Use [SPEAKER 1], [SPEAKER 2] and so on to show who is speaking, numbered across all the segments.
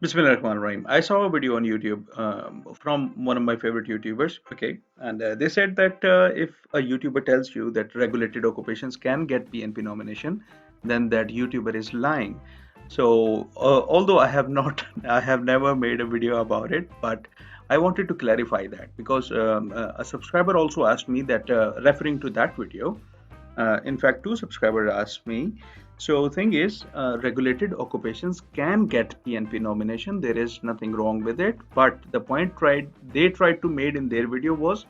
[SPEAKER 1] Bismillahirrahmanirrahim. I saw a video on YouTube from one of my favorite YouTubers. Okay, and they said that if a YouTuber tells you that regulated occupations can get PNP nomination, then that YouTuber is lying. So, although I have not, I have never made a video about it, but I wanted to clarify that because a subscriber also asked me that, referring to that video. In fact, two subscribers asked me. So, thing is, regulated occupations can get PNP nomination. There is nothing wrong with it. But the point they tried to made in their video was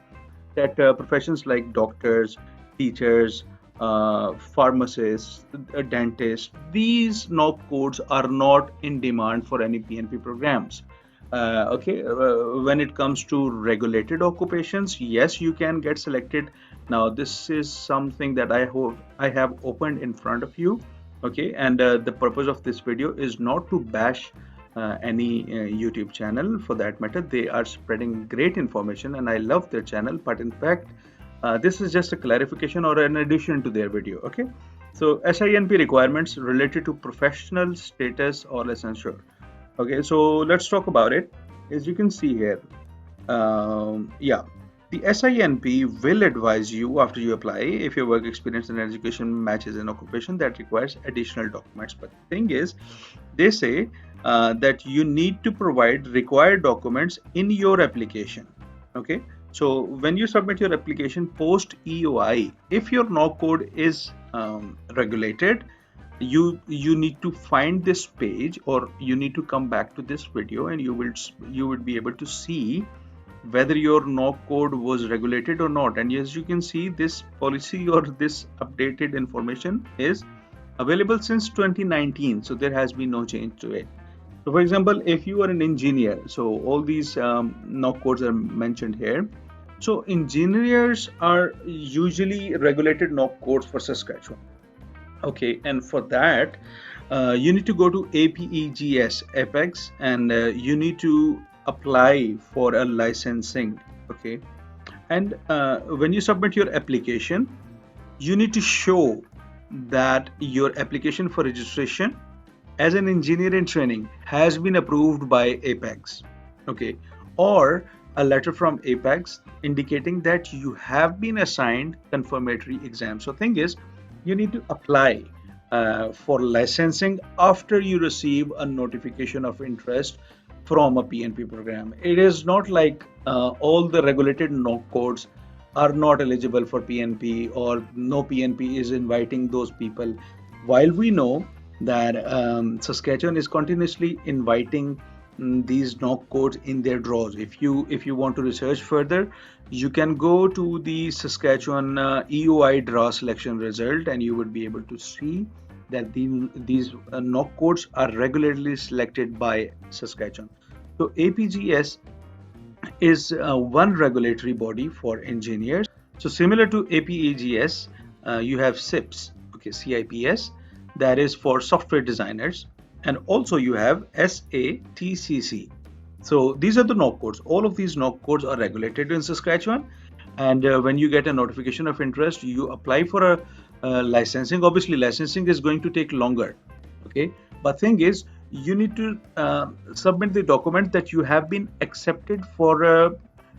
[SPEAKER 1] that professions like doctors, teachers, pharmacists, dentists, these NOC codes are not in demand for any PNP programs. When it comes to regulated occupations, yes, you can get selected. Now, this is something that I hope I have opened in front of you. Okay, and the purpose of this video is not to bash any YouTube channel for that matter. They are spreading great information and I love their channel, but in fact, this is just a clarification or an addition to their video. Okay, so SINP requirements related to professional status or licensure. Okay, so let's talk about it. As you can see here, yeah, the SINP will advise you after you apply if your work experience and education matches an occupation that requires additional documents. But the thing is, they say that you need to provide required documents in your application. Okay, so when you submit your application post EOI, if your NOC code is regulated, you need to find this page, or you need to come back to this video, and you would be able to see whether your NOC code was regulated or not. And as you can see, this policy or this updated information is available since 2019, so there has been no change to it. So for example, if you are an engineer, so all these NOC codes are mentioned here. So engineers are usually regulated NOC codes for Saskatchewan. Okay, and for that you need to go to APEGS Apex, and you need to apply for a licensing. Okay, and when you submit your application, you need to show that your application for registration as an engineer in training has been approved by Apex. Okay, or a letter from Apex indicating that you have been assigned confirmatory exam. So thing is, you need to apply for licensing after you receive a notification of interest from a PNP program. It is not like all the regulated NOC codes are not eligible for PNP, or no PNP is inviting those people. While we know that Saskatchewan is continuously inviting these NOC codes in their draws. If you want to research further, you can go to the Saskatchewan EOI draw selection result, and you would be able to see that these NOC codes are regularly selected by Saskatchewan. So APGS is one regulatory body for engineers. So similar to APEGS, you have CIPS, okay, CIPS, that is for software designers, and also you have SATCC. So these are the NOC codes. All of these NOC codes are regulated in Saskatchewan, and when you get a notification of interest, you apply for a licensing. Obviously, licensing is going to take longer. Okay, but thing is, you need to submit the document that you have been accepted for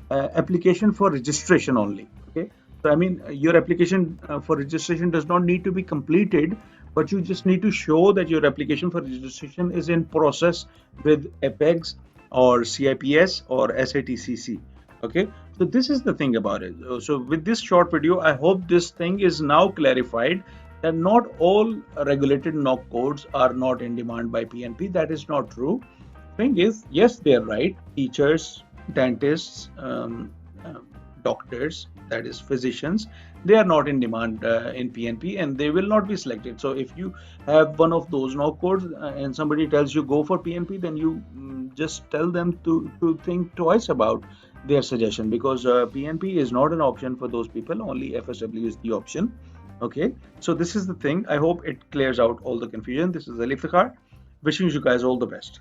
[SPEAKER 1] application for registration only. Okay, so I mean, your application for registration does not need to be completed, but you just need to show that your application for registration is in process with Apex or CIPS or SATCC. Okay, so this is the thing about it. So with this short video, I hope this thing is now clarified, that not all regulated NOC codes are not in demand by PNP. That is not true. Thing is, yes, they're right. Teachers, dentists, doctors, that is physicians, they are not in demand in PNP, and they will not be selected. So if you have one of those NOC codes and somebody tells you go for PNP, then you just tell them to think twice about their suggestion, because PNP is not an option for those people. Only FSW is the option. Okay, so this is the thing. I hope it clears out all the confusion. This is Iftikhar, wishing you guys all the best.